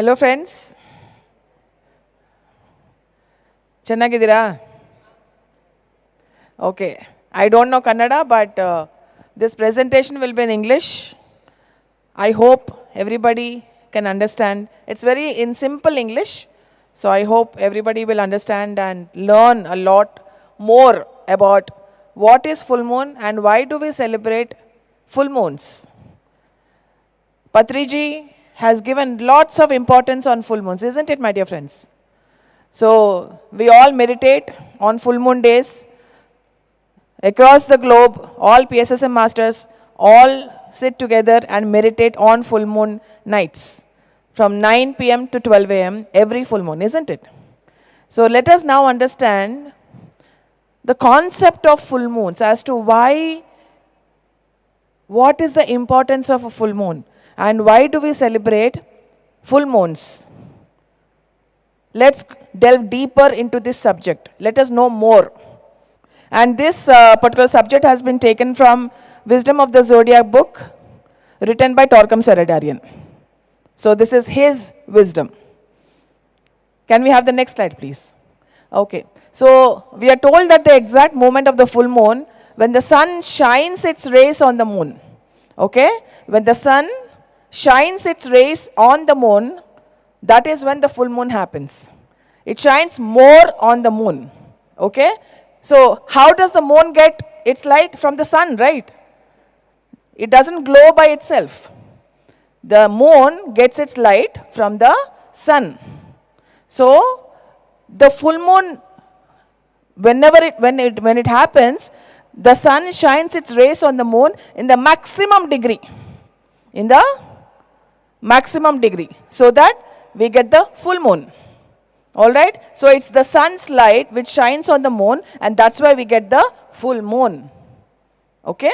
Hello friends. Chennagidira? Okay. I don't know Kannada, but this presentation will be in English. I hope everybody can understand. It's very in simple English. So I hope everybody will understand and learn a lot more about what is full moon and why do we celebrate full moons. Patriji has given lots of importance on full moons, isn't it, my dear friends? So we all meditate on full moon days. Across the globe, all PSSM masters all sit together and meditate on full moon nights from 9 p.m. to 12 a.m. every full moon, isn't it? So let us now understand the concept of full moons as to what is the importance of a full moon and why do we celebrate full moons. Let's delve deeper into this subject. Let us know more. And this particular subject has been taken from Wisdom of the Zodiac book written by Torkom Saraydarian. So this is his wisdom. Can we have the next slide, please? Okay. So we are told that the exact moment of the full moon, when the sun shines its rays on the moon. Okay? When the sun shines its rays on the moon, that is when the full moon happens. It shines more on the moon. Okay? So how does the moon get its light? From the sun, right? It doesn't glow by itself. The moon gets its light from the sun. So the full moon, when it happens, the sun shines its rays on the moon in the maximum degree. In the maximum degree. So that we get the full moon. Alright? So it's the sun's light which shines on the moon and that's why we get the full moon. Okay?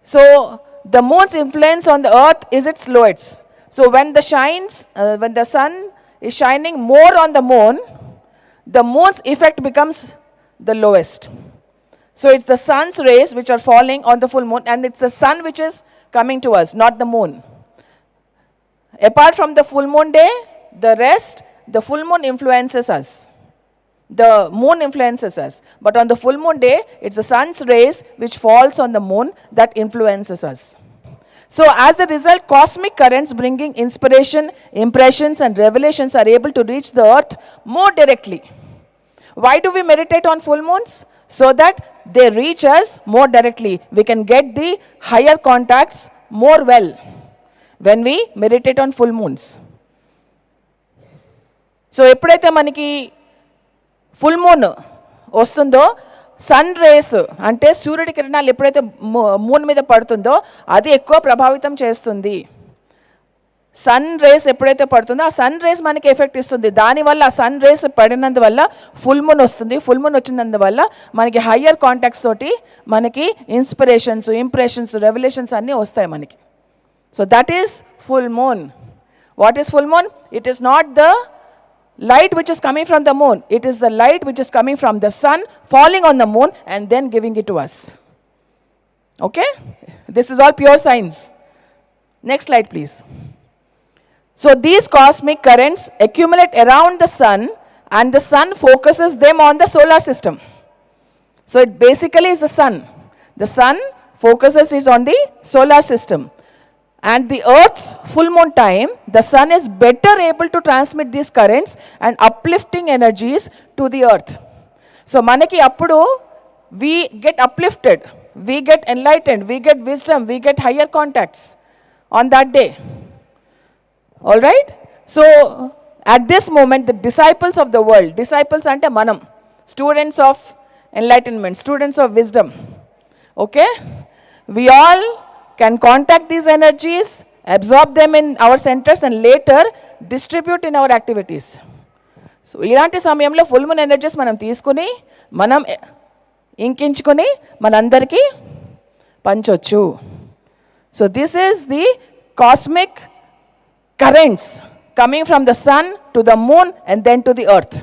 So the moon's influence on the earth is its lowest. So when the sun is shining more on the moon's effect becomes the lowest. So it's the sun's rays which are falling on the full moon and it's the sun which is coming to us, not the moon. Apart from the full moon day, the full moon influences us. The moon influences us. But on the full moon day, it's the sun's rays which falls on the moon that influences us. So as a result, cosmic currents bringing inspiration, impressions and revelations are able to reach the earth more directly. Why do we meditate on full moons? So that they reach us more directly. We can get the higher contacts more well when we meditate on full moons. So ఎప్పుడైతే మనకి full moon వస్తుందో sun rays అంటే సూర్యుడి కిరణాలు ఎప్పుడైతే moon మీద పడుతుందో అది ఎక్కువ ప్రభావితం చేస్తుంది. సన్ రేస్ ఎప్పుడైతే పడుతుందో ఆ సన్ రేస్ మనకి ఎఫెక్ట్ ఇస్తుంది. దానివల్ల ఆ సన్ రేస్ పడినందువల్ల ఫుల్ మూన్ వస్తుంది. ఫుల్ మూన్ వచ్చినందువల్ల మనకి హయ్యర్ కాంటాక్ట్స్ తోటి మనకి ఇన్స్పిరేషన్స్, ఇంప్రెషన్స్, రెవల్యూషన్స్ అన్నీ వస్తాయి మనకి. So that is full moon. What is full moon? It is not the light which is coming from the moon. It is the light which is coming from the sun falling on the moon and then giving it to us. Okay? This is all pure science. Next slide, please. So these cosmic currents accumulate around the sun and the sun focuses them on the solar system. So it basically is the sun. The sun focuses is on the solar system. And the earth's full moon time, the sun is better able to transmit these currents and uplifting energies to the earth. So manaki appudu we get uplifted, we get enlightened, we get wisdom, we get higher contacts on that day. All right? So at this moment the disciples of the world, disciples ante manam, students of enlightenment, students of wisdom, okay, we all can contact these energies, absorb them in our centers and later distribute in our activities. So ఇలాంటి సమయంలో full moon energies మనం తీసుకుని మనం ఇంకించుకొని మనందరికీ పంచొచ్చు. So this is the cosmic currents coming from the sun to the moon and then to the earth.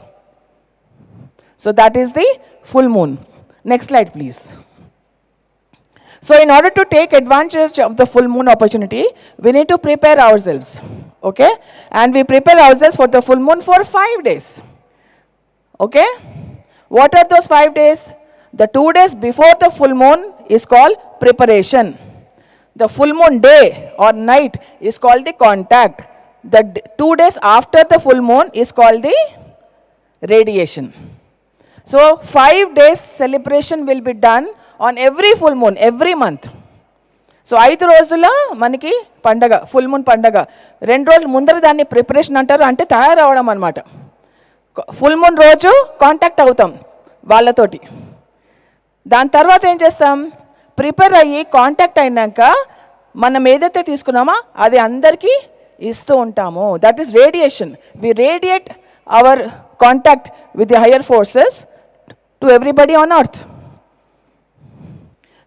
So that is the full moon. Next slide, please. So in order to take advantage of the full moon opportunity, we need to prepare ourselves. Okay? And we prepare ourselves for the full moon for 5 days. Okay? What are those 5 days? The 2 days before the full moon is called preparation. The full moon day or night is called the contact. The 2 days after the full moon is called the radiation. So 5 days celebration will be done on every full moon, every month. So 5 రోజుల మనకి పండగ, full moon పండగ. 2 రోజులు ముందర దాన్ని preparation అంటారు, అంటే తయారవడం అనమాట. ఫుల్ మూన్ రోజు కాంటాక్ట్ అవుతాం వాళ్ళతోటి. దాని తర్వాత ఏం చేస్తాం? ప్రిపేర్ అయ్యి కాంటాక్ట్ అయినాక మనం ఏదైతే తీసుకున్నామో అది అందరికీ ఇస్తూ ఉంటాము. That is radiation. We radiate our contact with the higher forces to everybody on earth.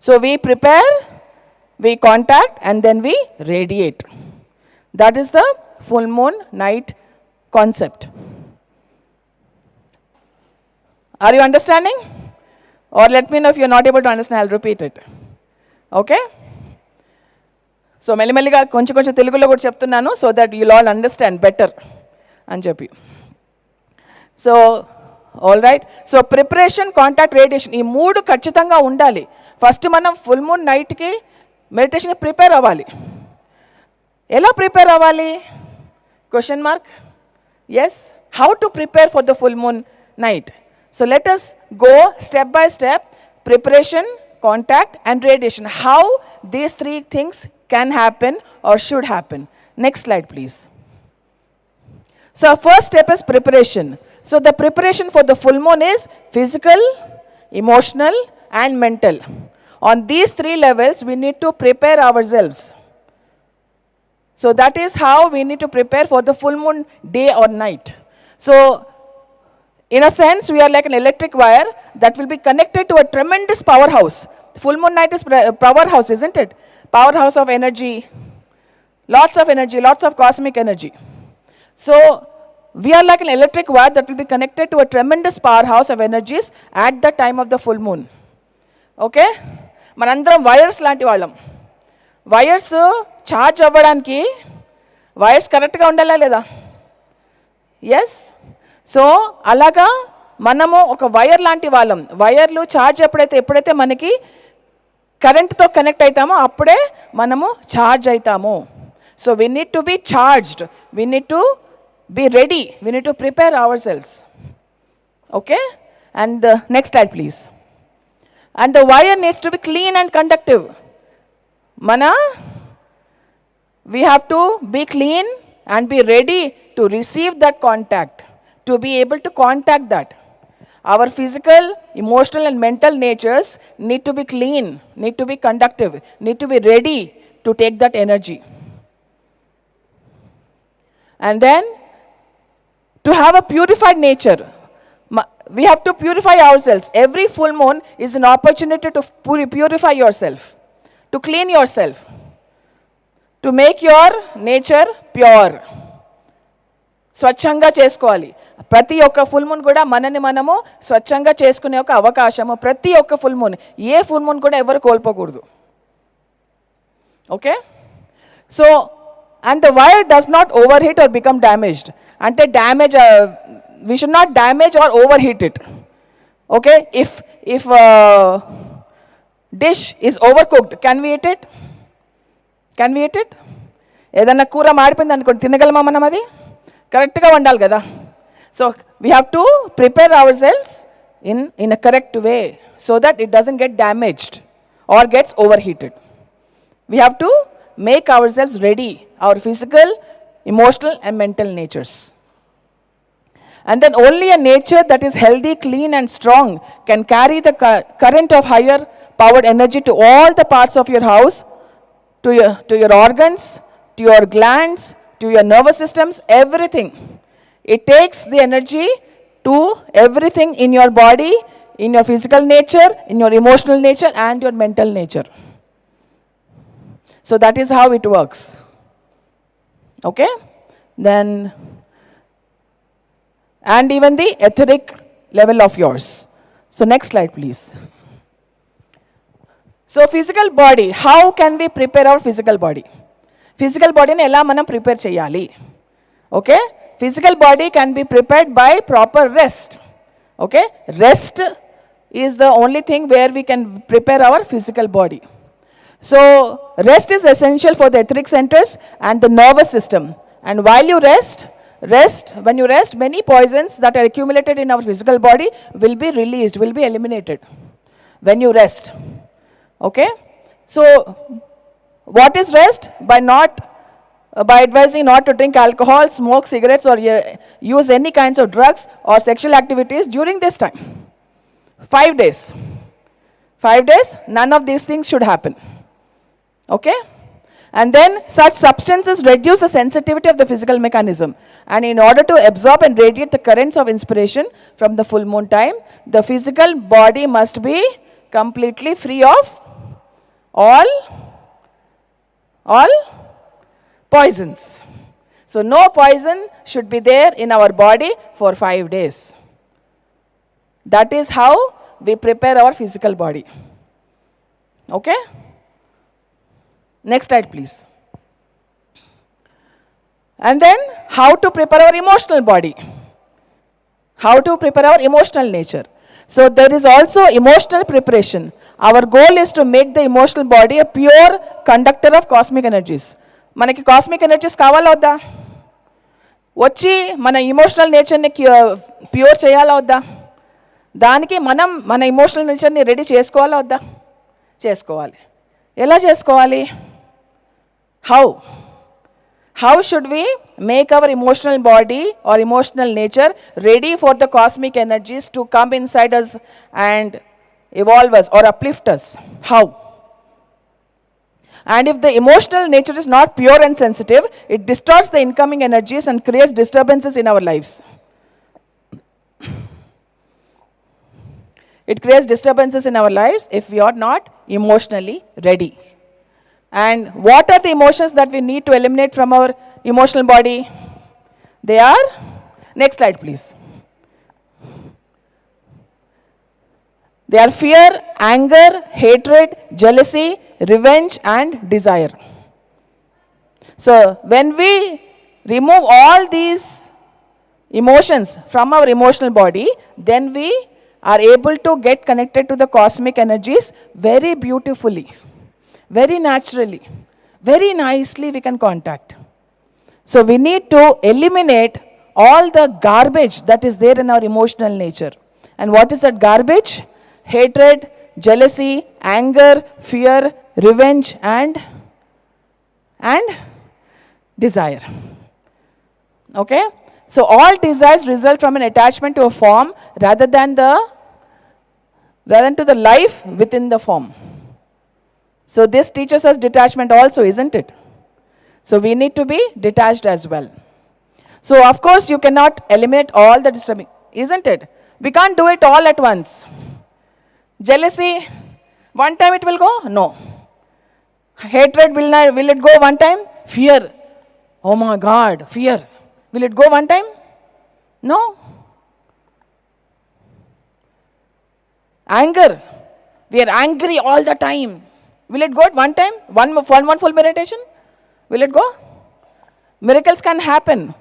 So we prepare, we contact, and then we radiate. That is the full moon night concept. Are you understanding? Or let me know if you're not able to understand, I'll repeat it. Okay? So మెల్లిమెల్లిగా కొంచెం తెలుగులో కూడా చెప్తున్నాను, so that you'll all understand better అని చెప్పి. So all right. So preparation, contact, radiation, ఈ 3 ఖచ్చితంగా ఉండాలి. ఫస్ట్ మనం ఫుల్ మూన్ నైట్కి మెడిటేషన్కి ప్రిపేర్ అవ్వాలి. ఎలా ప్రిపేర్ అవ్వాలి? Question mark. Yes, how to prepare for the full moon night. So let us go step by step. Preparation, contact and radiation. How these 3 things can happen or should happen. Next slide please. So our first step is preparation. So the preparation for the full moon is physical, emotional and mental. On these 3 levels, we need to prepare ourselves. So that is how we need to prepare for the full moon day or night. So in a sense, we are like an electric wire that will be connected to a tremendous powerhouse. Full moon night is powerhouse, isn't it? Powerhouse of energy, lots of energy, lots of cosmic energy. So we are like an electric wire that will be connected to a tremendous powerhouse of energies at the time of the full moon. Okay? మనందరం wires లాంటి వాళ్ళం. Wires charge అవ్వడానికి wires కరెక్ట్గా ఉండాలా లేదా? Yes. So అలాగా మనము ఒక వైర్ లాంటి వాళ్ళం. వైర్లు ఛార్జ్ ఎప్పుడైతే మనకి కరెంట్తో కనెక్ట్ అవుతామో అప్పుడే మనము ఛార్జ్ అవుతాము. So we need to be charged, we need to be ready, we need to prepare our cells. Okay? And next slide please. And the wire needs to be clean and conductive. We have to be clean and be ready to receive that contact, to be able to contact that. Our physical, emotional and mental natures need to be clean, need to be conductive, need to be ready to take that energy. And then to have a purified nature, we have to purify ourselves. Every full moon is an opportunity to purify yourself, to clean yourself, to make your nature pure. స్వచ్ఛంగా చేసుకోవాలి. ప్రతి ఒక్క full moon కూడా మనని మనము స్వచ్ఛంగా చేసుకునే ఒక అవకాశము ప్రతి ఒక్క full moon, a full moon కూడా ఎవరు కోల్పోకూడదు. Okay? So and the wire does not overheat or become damaged. అంటే damage, we should not damage or overheat it. Okay? If dish is overcooked, can we eat it? Can we eat it? ఏదన్నా కూర మాడిపోయింది అనుకోండి, తినగలమా మనం? అది కరెక్ట్గా వండాలి కదా. So we have to prepare ourselves in a correct way so that it doesn't get damaged or gets overheated. We have to make ourselves ready, our physical, emotional and mental natures. And then only a nature that is healthy, clean and strong can carry the current of higher powered energy to all the parts of your house, to your organs, to your glands, to your nervous systems, everything. It takes the energy to everything in your body, in your physical nature, in your emotional nature and your mental nature. So that is how it works. Okay? Then and even the etheric level of yours. So next slide please. So physical body, how can we prepare our physical body? Physical బాడీని ఎలా మనం prepare చేయాలి? Okay, physical body can be prepared by proper rest. Okay, rest is the only thing where we can prepare our physical body. So rest is essential for the etheric centers and the nervous system. And while you when you rest, many poisons that are accumulated in our physical body will be released, will be eliminated when you rest. Okay? So what is rest? By advising not to drink alcohol, smoke cigarettes, or use any kinds of drugs or sexual activities during this time. 5 days. 5 days, none of these things should happen. Okay? And then such substances reduce the sensitivity of the physical mechanism. And in order to absorb and radiate the currents of inspiration from the full moon time, the physical body must be completely free of all poisons. So no poison should be there in our body for 5 days. That is how we prepare our physical body. Okay? Next slide, please. And then, how to prepare our emotional body? How to prepare our emotional nature? So, there is also emotional preparation. Our goal is to make the emotional body a pure conductor of cosmic energies. Manaki cosmic energies kavala odda? Vachi mana emotional nature ni pure cheyala odda? Daniki manam mana emotional nature ni ready chesukovala odda? Chesukovali. Ela chesukovali? How should we make our emotional body or emotional nature ready for the cosmic energies to come inside us and evolve us or uplift us? How? And if the emotional nature is not pure and sensitive, it distorts the incoming energies and creates disturbances in our lives. It creates disturbances in our lives if we are not emotionally ready. And what are the emotions that we need to eliminate from our emotional body? They are, next slide please. They are fear, anger, hatred, jealousy, revenge, and desire. So when we remove all these emotions from our emotional body, then we are able to get connected to the cosmic energies very beautifully. Very naturally, very nicely we can contact. So we need to eliminate all the garbage that is there in our emotional nature. And what is that garbage? Hatred, jealousy, anger, fear, revenge, and desire. Okay? So all desires result from an attachment to a form rather than to the life within the form. So this teaches us detachment also, isn't it? So we need to be detached as well. So of course you cannot eliminate all the disturbing, isn't it? We can't do it all at once. Jealousy, one time it will go? No. Hatred, will it go one time? Fear, oh my God, fear. Will it go one time? No. Anger, we are angry all the time. Will it go at one time? One full meditation? Will it go? Miracles can happen.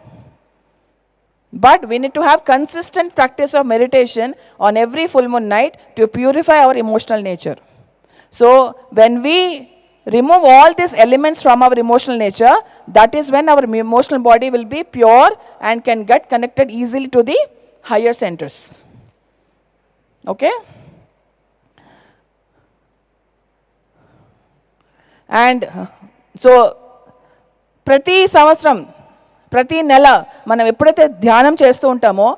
But we need to have consistent practice of meditation on every full moon night to purify our emotional nature. So when we remove all these elements from our emotional nature, that is when our emotional body will be pure and can get connected easily to the higher centers. Okay? And so ప్రతి సంవత్సరం ప్రతి నెల మనం ఎప్పుడైతే ధ్యానం చేస్తూ ఉంటామో,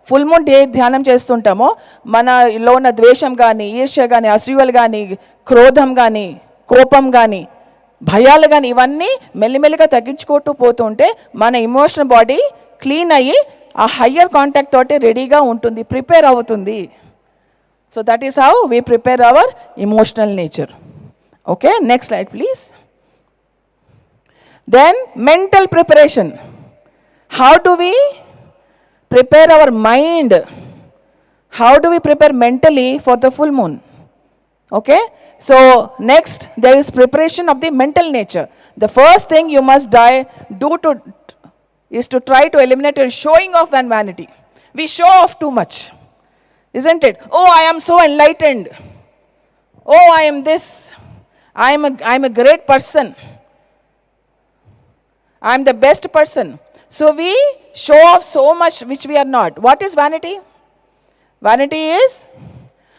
full moon day ధ్యానం చేస్తుంటామో, మనలో ఉన్న ద్వేషం కానీ, ఈర్ష్య కానీ, అసూయలు కానీ, క్రోధం కానీ, కోపం కానీ, భయాలు కానీ, ఇవన్నీ మెల్లిమెల్లిగా తగ్గించుకుంటూ పోతుంటే మన ఎమోషనల్ బాడీ క్లీన్ అయ్యి ఆ హయ్యర్ కాంటాక్ట్ తోటి రెడీగా ఉంటుంది, ప్రిపేర్ అవుతుంది. So that is how we prepare our emotional nature. Okay, next slide please. Then mental preparation. How do we prepare our mind? How do we prepare mentally for the full moon? Okay? So next, there is preparation of the mental nature. The first thing you must is to try to eliminate your showing off and vanity. We show off too much, isn't it? Oh, I am so enlightened. Oh, I am this. I am a great person. I am the best person. So we show off so much which we are not. What is vanity? Vanity is,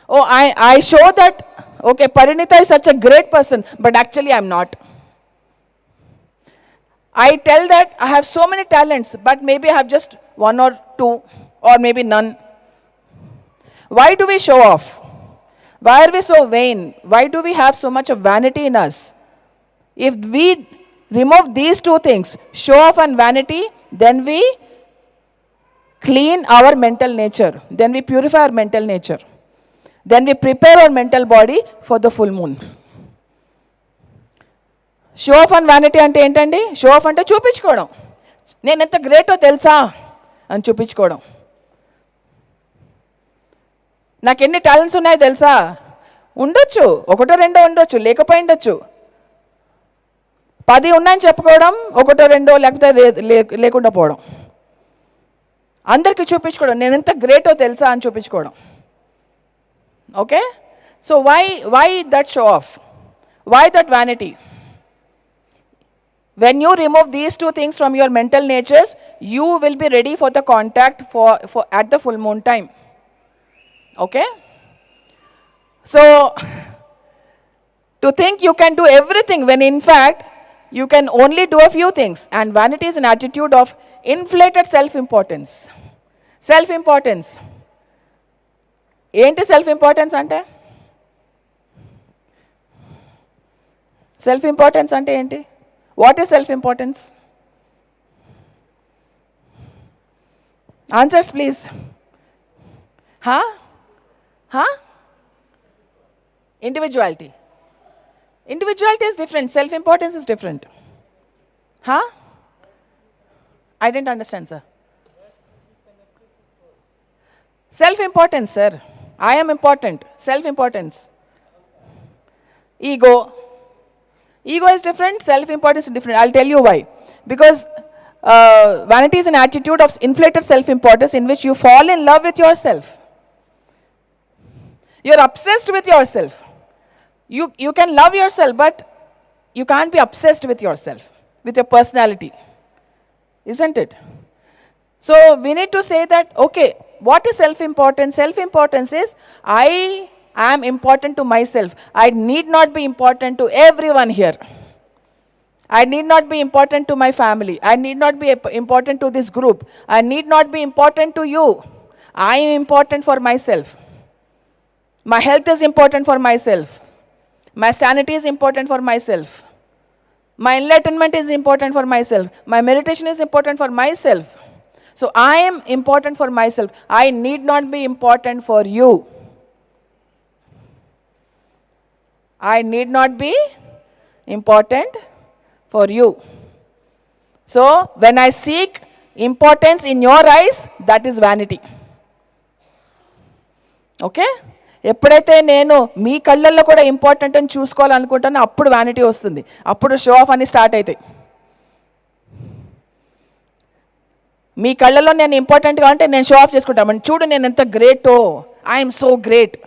oh, I show that, okay, Parinitha is such a great person, but actually I am not. I tell that I have so many talents, but maybe I have just one or two, or maybe none. Why do we show off? Why are we so vain? Why do we have so much of vanity in us? If we remove these two things, show off and vanity, then we clean our mental nature. Then we purify our mental nature. Then we prepare our mental body for the full moon. Show off and vanity అంటే ఏంటండి? Show off అంటే చూపించుకోవడం. నేను ఎంత గ్రేటో తెలుసా అని చూపించుకోవడం. నాకు ఎన్ని టాలెంట్స్ ఉన్నాయో తెలుసా? ఉండొచ్చు, ఒకటో రెండో ఉండొచ్చు, లేకపోయి ఉండొచ్చు. 10 ఉన్నాయని చెప్పుకోవడం, ఒకటో రెండో లేకపోతే లేకుండా పోవడం. అందరికీ చూపించుకోవడం, నేను ఎంత గ్రేటో తెలుసా అని చూపించుకోవడం. Okay? So why that show off? Why that vanity? When you remove these two things from your mental natures, you will be ready for the contact for at the full moon time. Okay? So, to think you can do everything when in fact you can only do a few things. And vanity is an attitude of inflated self-importance. Self-importance. ఏంటి self-importance అంటే? Self-importance అంటే ఏంటి? What is self-importance? Answers, please. Huh? Huh? Individuality. Individuality is different. Self-importance is different. Huh? I didn't understand, sir. Self-importance, sir. I am important. Self-importance. Ego. Ego is different, self-importance is different. I'll tell you why. Because vanity is an attitude of inflated self-importance in which you fall in love with yourself. You're obsessed with yourself. You can love yourself, but you can't be obsessed with yourself, with your personality. Isn't it? So we need to say that, okay, what is self-importance? Self-importance is, I am important to myself. I need not be important to everyone here. I need not be important to my family. I need not be important to this group. I need not be important to you. I am important for myself. My health is important for myself. My sanity is important for myself. My enlightenment is important for myself. My meditation is important for myself. So I am important for myself. I need not be important for you. I need not be important for you. So, when I seek importance in your eyes, that is vanity. Okay? ఎప్పుడైతే నేను మీ కళ్ళల్లో కూడా important అని చూసుకోవాలనుకుంటానో అప్పుడు vanity వస్తుంది, అప్పుడు show off అని start అవుతాయి. మీ కళ్ళల్లో నేను ఇంపార్టెంట్గా ఉంటే నేను షో ఆఫ్ చేసుకుంటాను. చూడు నేను ఎంత గ్రేటో, I'm so great,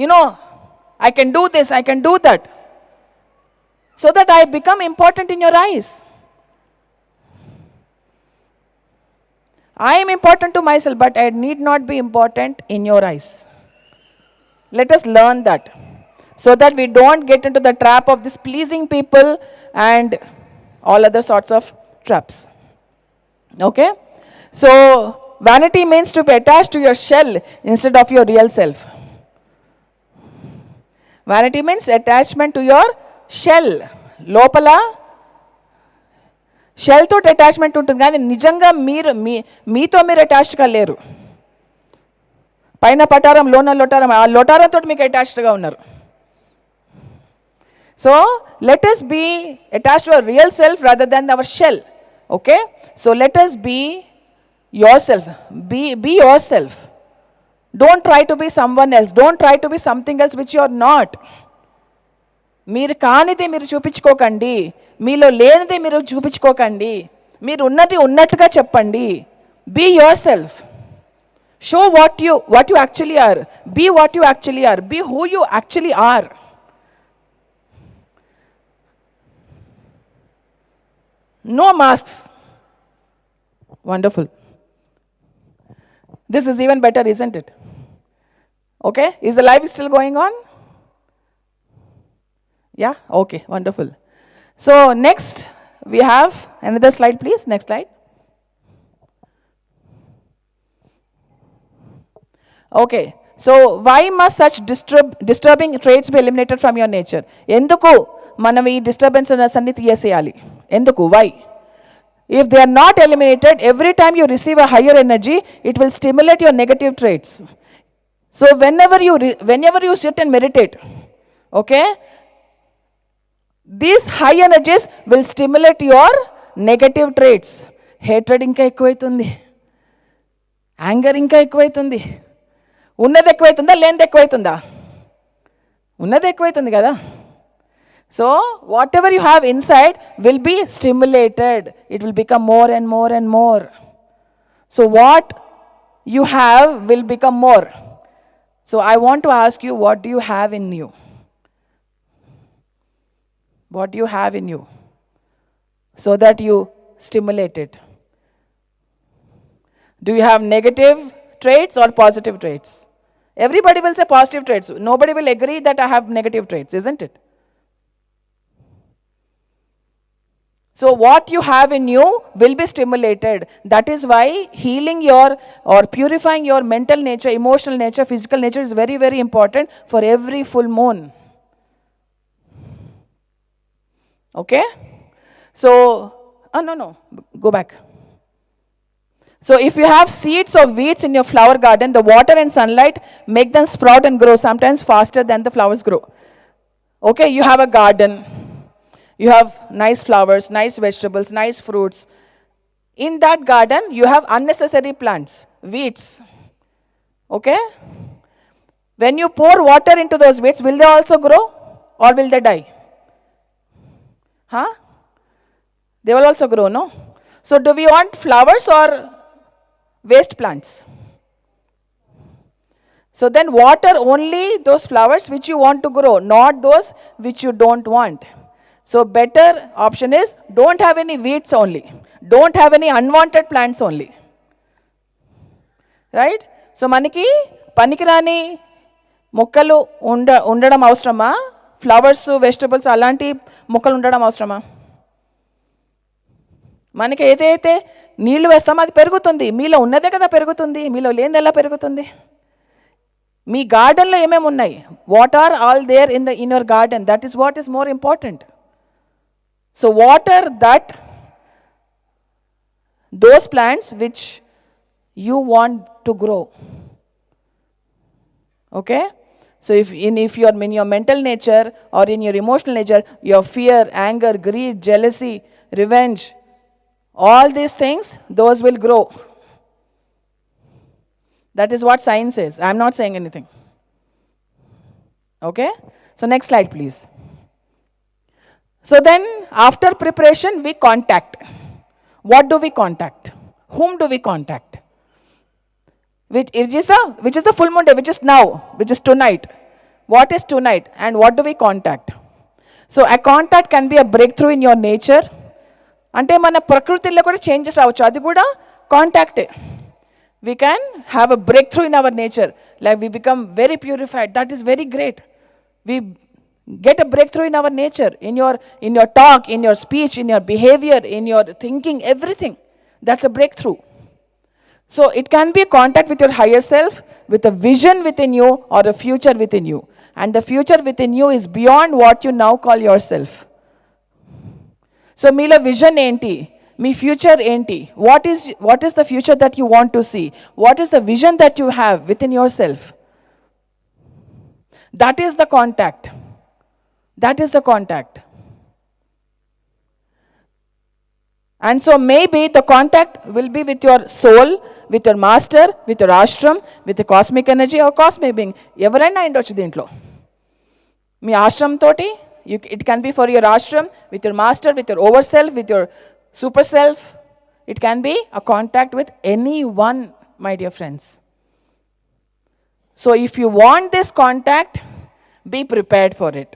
you know I can do this, I can do that. So that I become important in your eyes. I am important to myself, but I need not be important in your eyes. Let us learn that, so that we don't get into the trap of this pleasing people and all other sorts of traps. Okay? So, vanity means to be attached to your shell instead of your real self. Vanity means attachment to your shell. లోపల shell తోటి attachment ఉంటుంది, కానీ నిజంగా మీతో మీరు అటాచ్డ్గా లేరు. పైన పటారం, లోన లోటారం, ఆ లోటారంతో మీకు అటాచ్డ్గా ఉన్నారు. So let us be attached to our real self rather than our shell. Okay? So let us be yourself. Be yourself. Don't try to be someone else. Don't try to be something else which you are not. మీరు కానిది మీరు చూపించుకోకండి, మీలో లేనిది మీరు చూపించుకోకండి, మీరు ఉన్నది ఉన్నట్టుగా చెప్పండి. Be yourself. Show what you actually are. Be what you actually are. Be who you actually are. No masks. Wonderful. This is even better, isn't it? Okay, is the live still going on? Yeah, okay, wonderful. So next we have another slide, please. Next slide. Okay, so why must such disturbing traits be eliminated from your nature? Enduku manam ee disturbances anni tiyeseyali? Enduku? Why? If they are not eliminated, every time you receive a higher energy, it will stimulate your negative traits. So whenever you sit and meditate, okay, these high energies will stimulate your negative traits. Hatred inka ekkuvaitundi, anger inka ekkuvaitundi. Unnadi ekkuvaitunda, lenది ekkuvaitunda? Unnadi ekkuvaitundi kada. So whatever you have inside will be stimulated. It will become more and more and more. So what you have will become more. So I want to ask you, what do you have in you? What do you have in you? So that you stimulate it. Do you have negative traits or positive traits? Everybody will say positive traits. Nobody will agree that I have negative traits, isn't it? So what you have in you will be stimulated. That is why healing your or purifying your mental nature, emotional nature, physical nature is very, very important for every full moon. Okay? So, no, go back. So if you have seeds of weeds in your flower garden, the water and sunlight make them sprout and grow, sometimes faster than the flowers grow. Okay, you have a garden. You have nice flowers, nice vegetables, nice fruits. In that garden, you have unnecessary plants, weeds. Okay? When you pour water into those weeds, will they also grow or will they die? Huh? They will also grow, no? So do we want flowers or waste plants? So then water only those flowers which you want to grow, not those which you don't want. So better option is, don't have any weeds only. Don't have any unwanted plants only. Right? So maniki panikirani మొక్కలు ఉండడం అవసరమా? Flowers, vegetables అలాంటి మొక్కలు ఉండడం అవసరమా? మనకి ఏదైతే నీళ్లు వేస్తామో అది పెరుగుతుంది. మీలో ఉన్నదే కదా పెరుగుతుంది, మీలో లేనిది ఎలా పెరుగుతుంది? మీ గార్డెన్లో ఏమేమి ఉన్నాయి? What are all there in your garden? That is what is more important. So water those plants which you want to grow. Okay? So if you're in your mental nature or in your emotional nature, your fear, anger, greed, jealousy, revenge, all these things, those will grow. That is what science says. I'm not saying anything. Okay? So next slide, please. So then, after preparation, we contact. What do we contact? Whom do we contact? Which is the full moon day, which is now, which is tonight. What is tonight and what do we contact? So a contact can be a breakthrough in your nature. Ante mana prakrutilo kuda changes ravachu, adi kuda contact. We can have a breakthrough in our nature, like we become very purified. That is very great. We get a breakthrough in our nature, in your talk, in your speech, in your behavior, in your thinking, everything. That's a breakthrough. So it can be a contact with your higher self, with a vision within you or a future within you. And the future within you is beyond what you now call yourself. So meelo vision enti? మీ future ఏంటి? What is the future that you want to see? What is the vision that you have within yourself? That is the contact. That is the contact. And so maybe the contact will be with your soul, with your master, with your ashram, with the cosmic energy or cosmic being. ఎవరైనా ఉండొచ్చు దీంట్లో. మీ ashram తోటి, it can be for your ashram, with your master, with your overself, with your super self. It can be a contact with anyone, my dear friends. So if you want this contact, be prepared for it.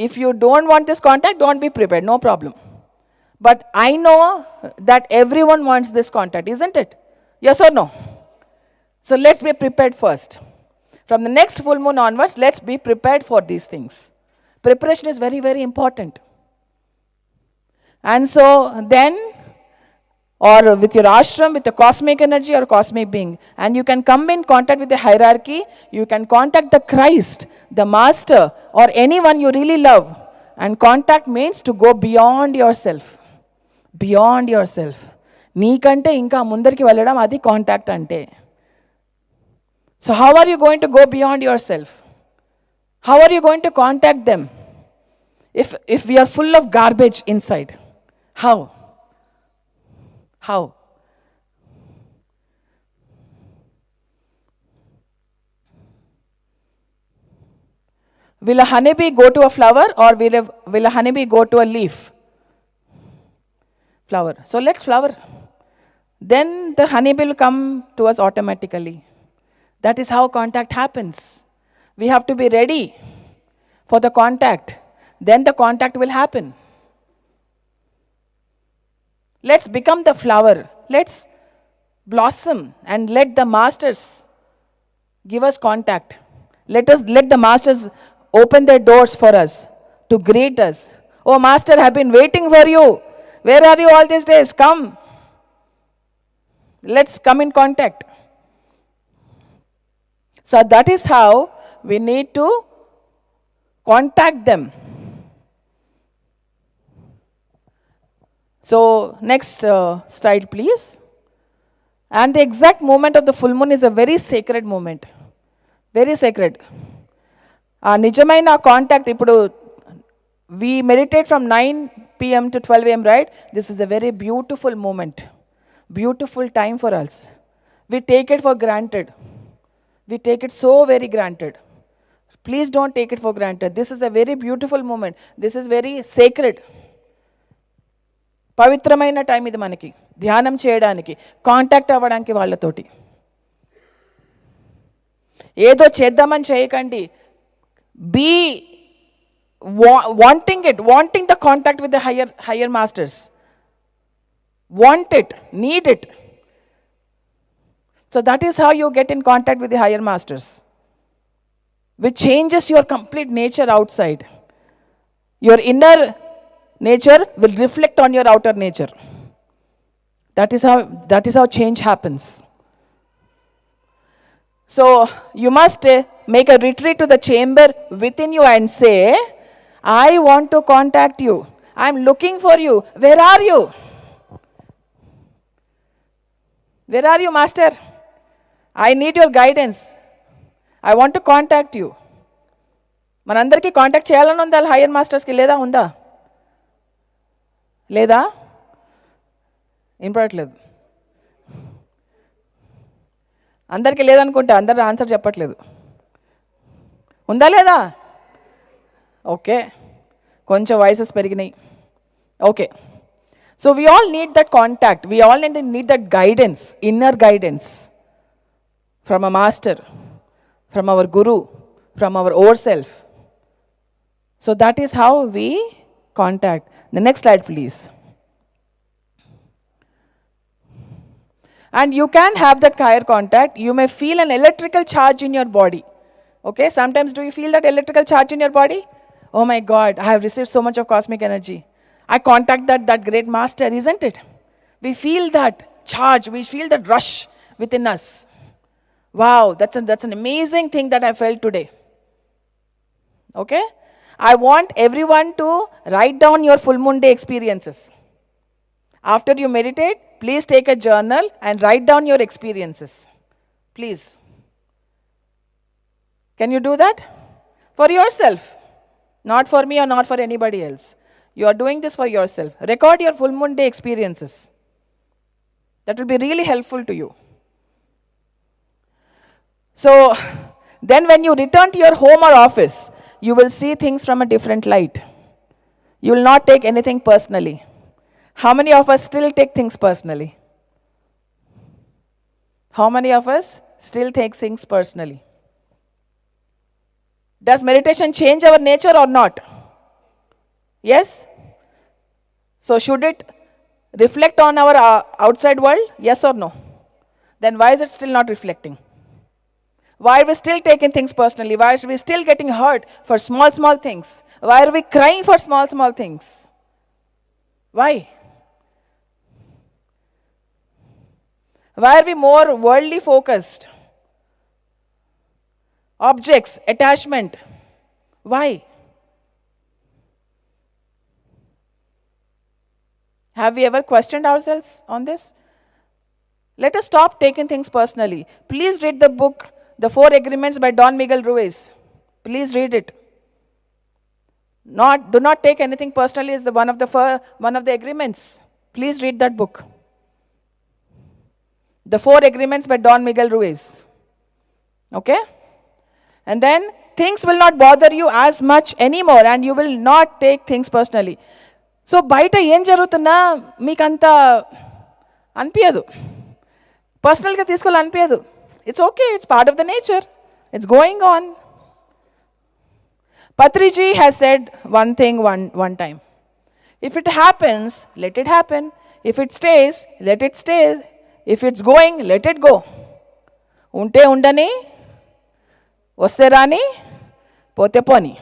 If you don't want this contact, don't be prepared, no problem. But I know that everyone wants this contact, isn't it? Yes or no? So let's be prepared first. From the next full moon onwards, let's be prepared for these things. Preparation is very, very important. And so then, or with your ashram, with the cosmic energy or cosmic being, and you can come in contact with the hierarchy, you can contact the Christ, the master, or anyone you really love. And contact means to go beyond yourself. Beyond yourself. నీకంటే ఇంకా ముందరికి వెళ్ళడం అది contact అంటే. So how are you going to go beyond yourself? How are you going to contact them? If we are full of garbage inside, how? How? Will a honeybee go to a flower, or will a honeybee go to a leaf? Flower. So let's flower. Then the honeybee will come to us automatically. That is how contact happens. We have to be ready for the contact. Then the contact will happen. Let's become the flower. Let's blossom and let the masters give us contact. Let the masters open their doors for us to greet us. Oh, master, I have been waiting for you. Where are you all these days? Come. Let's come in contact. So that is how we need to contact them. So next slide, please. And the exact moment of the full moon is a very sacred moment. Very sacred. నిజమైన contact ఇప్పుడు we meditate from 9 p.m. to 12 a.m., right? This is a very beautiful moment. Beautiful time for us. We take it for granted. We take it so very granted. Please don't take it for granted. This is a very beautiful moment. This is very sacred. పవిత్రమైన time ఇది మనకి ధ్యానం చేయడానికి, contact అవ్వడానికి వాళ్ళతోటి. ఏదో చేద్దామని చేయకండి. Be wanting the contact with the higher masters. Want it, need it. So that is how you get in contact with the higher masters, which changes your complete nature outside. Your inner nature will reflect on your outer nature. That is how change happens. So you must make a retreat to the chamber within you and say, I want to contact you. I am looking for you. Where are you? Where are you, master? I need your guidance. I want to contact you. మనందరికీ contact చేయాలని ఉందా hire మాస్టర్స్కి? లేదా? ఉందా? లేదా? వినపడట్లేదు. అందరికీ లేదనుకుంటే అందరు answer చెప్పట్లేదు. ఉందా లేదా? ఓకే, కొంచెం వాయిసెస్ పెరిగినాయి. Okay, so we all need that contact. We all need that guidance, inner guidance from a master, from our guru, from our own self. So that is how we contact. The next slide, please. And you can have that higher contact. You may feel an electrical charge in your body. Okay, sometimes do you feel that electrical charge in your body? Oh my God, I have received so much of cosmic energy. I contact that great master, isn't it? We feel that charge, we feel that rush within us. Wow, that's an amazing thing that I felt today. Okay? I want everyone to write down your full moon day experiences. After you meditate, please take a journal and write down your experiences. Please. Can you do that? For yourself. Not for me or not for anybody else. You are doing this for yourself. Record your full moon day experiences. That will be really helpful to you. So, then when you return to your home or office, you will see things from a different light. You will not take anything personally. How many of us still take things personally? How many of us still take things personally? Does meditation change our nature or not? Yes? So should it reflect on our outside world? Yes or no? Then why is it still not reflecting? Why are we still taking things personally? Why are we still getting hurt for small, small things? Why are we crying for small, small things? Why? Why are we more worldly focused? Objects, attachment. Why? Have we ever questioned ourselves on this? Let us stop taking things personally. Please read the book, The 4 Agreements by Don Miguel Ruiz. Please read it. Do not take anything personally is one of the agreements. Please read that book. The 4 Agreements by Don Miguel Ruiz. Okay? And then things will not bother you as much anymore and you will not take things personally. So, baita em jarugutunna meekanta anpiyadu. Personal ga teeskoli anpiyadu. It's okay, it's part of the nature. It's going on. Patriji has said one thing one time. If it happens, let it happen. If it stays, let it stay. If it's going, let it go. Unte undani, vaste rani, pote poni.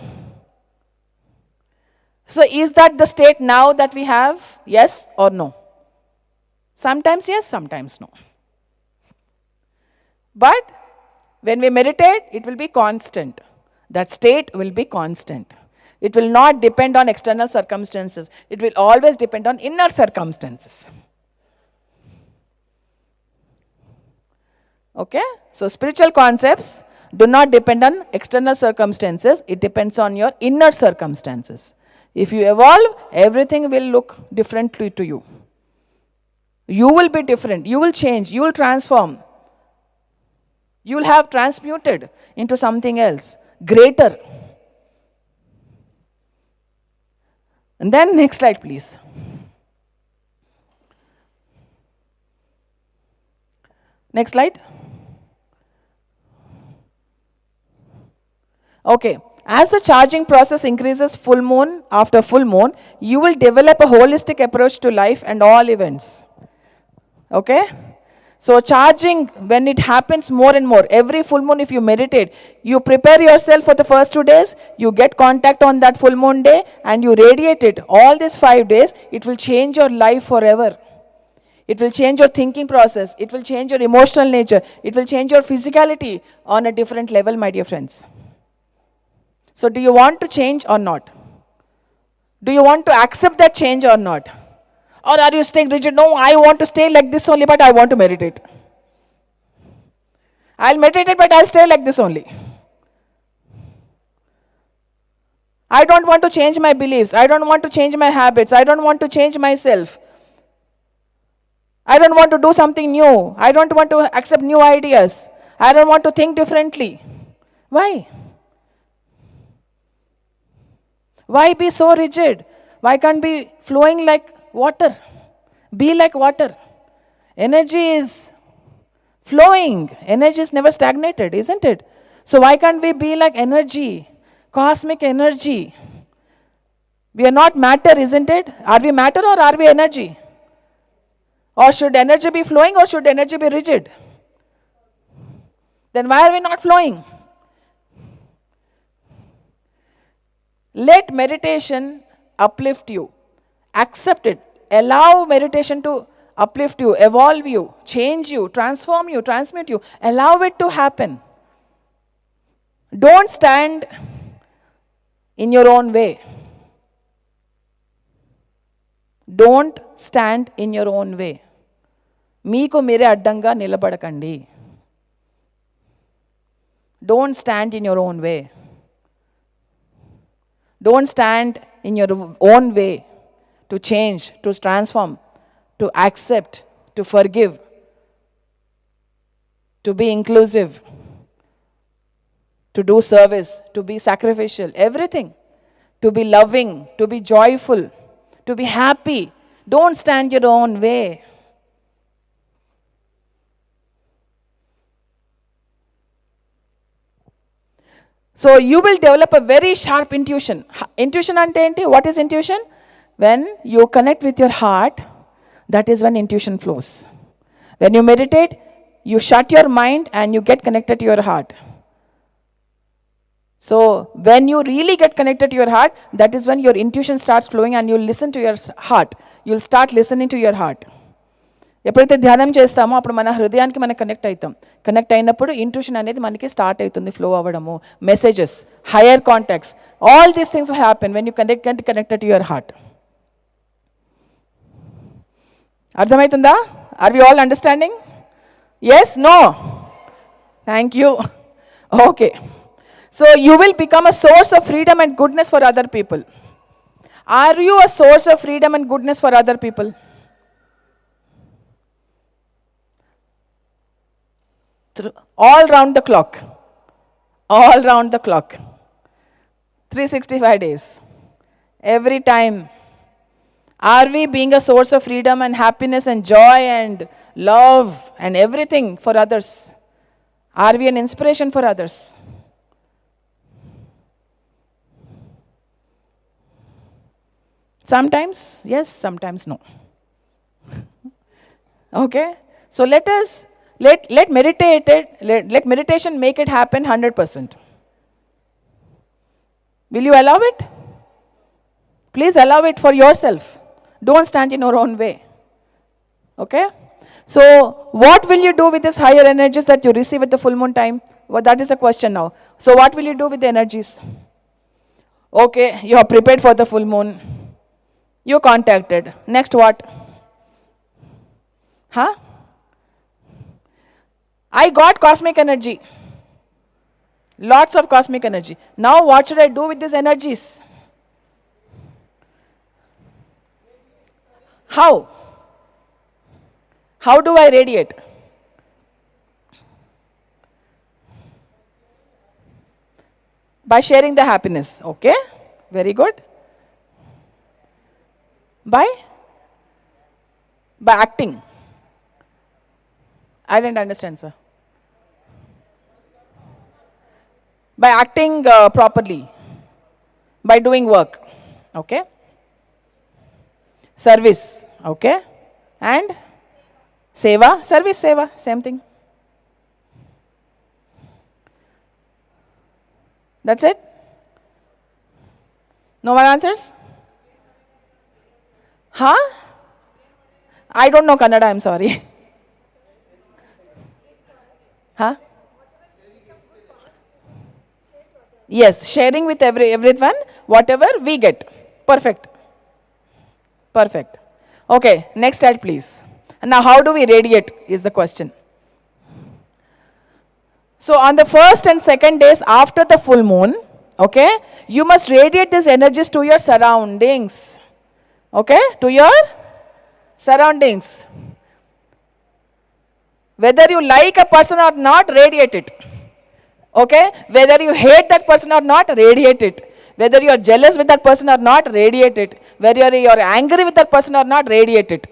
So is that the state now that we have? Yes or no? Sometimes yes, sometimes no. But when we meditate, it will be constant. That state will be constant. It will not depend on external circumstances. It will always depend on inner circumstances. Okay? So spiritual concepts do not depend on external circumstances. It depends on your inner circumstances. If you evolve, everything will look differently to you. You will be different. You will change. You will transform. You will have transmuted into something else, greater. And then next slide, please. Next slide. Okay. As the charging process increases full moon after full moon, you will develop a holistic approach to life and all events. Okay? So charging, when it happens more and more, every full moon if you meditate, you prepare yourself for the first 2 days, you get contact on that full moon day and you radiate it. All these 5 days, it will change your life forever. It will change your thinking process. It will change your emotional nature. It will change your physicality on a different level, my dear friends. So do you want to change or not? Do you want to accept that change or not? Or are you staying rigid? No, I want to stay like this only, but I want to meditate. I'll meditate, but I'll stay like this only. I don't want to change my beliefs. I don't want to change my habits. I don't want to change myself. I don't want to do something new. I don't want to accept new ideas. I don't want to think differently. Why? Why be so rigid? Why can't be flowing like water? Be like water. Energy is flowing. Energy is never stagnated, isn't it? So why can't we be like energy? Cosmic energy. We are not matter, isn't it? Are we matter or are we energy? Or should energy be flowing or should energy be rigid? Then why are we not flowing? Let meditation uplift you. Accept it. Allow meditation to uplift you, evolve you, change you, transform you, transmute you. Allow it to happen. Don't stand in your own way. Don't stand in your own way. Meeku mere addanga nilabadakandi. Don't stand in your own way. Don't stand in your own way. to change, to transform, to accept, to forgive, to be inclusive, to do service, to be sacrificial, everything. To be loving, to be joyful, to be happy. Don't stand your own way. So you will develop a very sharp intuition. Intuition ante enti? What is intuition? When you connect with your heart, that is when intuition flows. When you meditate, you shut your mind and you get connected to your heart. So when you really get connected to your heart, that is when your intuition starts flowing and you'll listen to your heart. You'll start listening to your heart. ఎప్పుడైతే ధ్యానం చేస్తామో అప్పుడు మన హృదయానికి మనం connect అవుతాం. Connect అయినప్పుడు intuition అనేది మనకి స్టార్ట్ అవుతుంది, ఫ్లో అవ్వడము, messages, higher contacts, all these things will happen when you get connected to your heart. అర్థమవుతుందా? Are we all understanding? Yes? No? Thank you. Okay. So you will become a source of freedom and goodness for other people. Are you a source of freedom and goodness for other people? All round the clock. All round the clock. 365 days. Every time. Are we being a source of freedom and happiness and joy and love and everything for others? Are we an inspiration for others? Sometimes yes, sometimes no. Okay? So let meditation make it happen 100%. Will you allow it? Please allow it for yourself. Don't stand in your own way. Okay? So what will you do with these higher energies that you receive at the full moon time? Well, that is the question now. So what will you do with the energies? Okay, you are prepared for the full moon. You contacted. Next what? Huh? I got cosmic energy. Lots of cosmic energy. Now what should I do with these energies? How? How do I radiate? By sharing the happiness. Okay? Very good. By acting. I didn't understand, sir. By acting properly. By doing work. Okay? Service. Okay? And seva. Service, seva. Same thing. That's it? No more answers? Huh? I don't know Kannada, I'm sorry. Huh? Yes, sharing with everyone, whatever we get. Perfect. Perfect. Okay, next slide please. And now how do we radiate is the question. So on the first and second days after the full moon, okay, you must radiate these energies to your surroundings. Okay, to your surroundings. Whether you like a person or not, radiate it. Okay, whether you hate that person or not, radiate it. Whether you are jealous with that person or not, radiate it. Whether you are angry with that person or not, radiate it.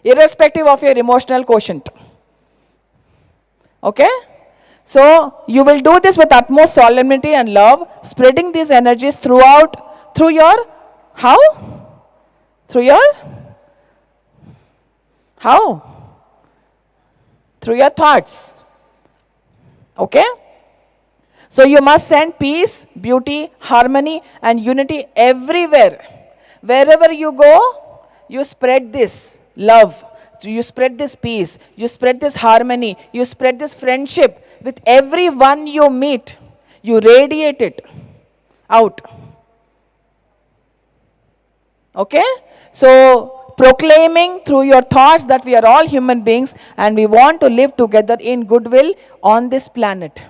Irrespective of your emotional quotient. Okay? So, you will do this with utmost solemnity and love, spreading these energies through your, how? Through your, how? Through your thoughts. Okay? So you must send peace, beauty, harmony and unity everywhere. Wherever you go, you spread this love, you spread this peace, you spread this harmony, you spread this friendship with everyone you meet. You radiate it out. Okay? So proclaiming through your thoughts that we are all human beings and we want to live together in goodwill on this planet.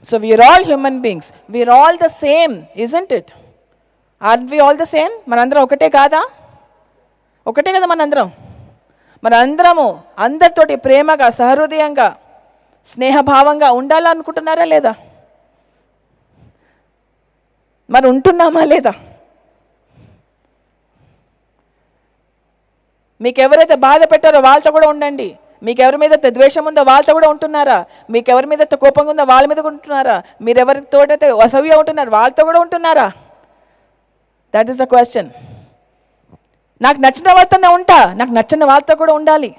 So we are all human beings. We are all the same, isn't it? Are we all the same? మనందరం ఒకటే కాదా? ఒకటే కదా మనందరం. మనందరము అందరితోటి ప్రేమగా, సహృదయంగా, స్నేహభావంగా ఉండాలనుకుంటున్నారా లేదా? మరి ఉంటున్నామా లేదా? మీకు ఎవరైతే బాధ పెట్టారో వాళ్ళతో కూడా ఉండండి. మీకు ఎవరి మీద ద్వేషం ఉందో వాళ్ళతో కూడా ఉంటున్నారా? మీకు ఎవరి మీద కోపంగా ఉందో వాళ్ళ మీద ఉంటున్నారా? మీరు ఎవరితోటైతే అసవ్యంగా ఉంటున్నారు వాళ్ళతో కూడా ఉంటున్నారా? That is the question. నాకు నచ్చిన వాళ్ళతోనే ఉంటా, నాకు నచ్చిన వాళ్ళతో కూడా ఉండాలి.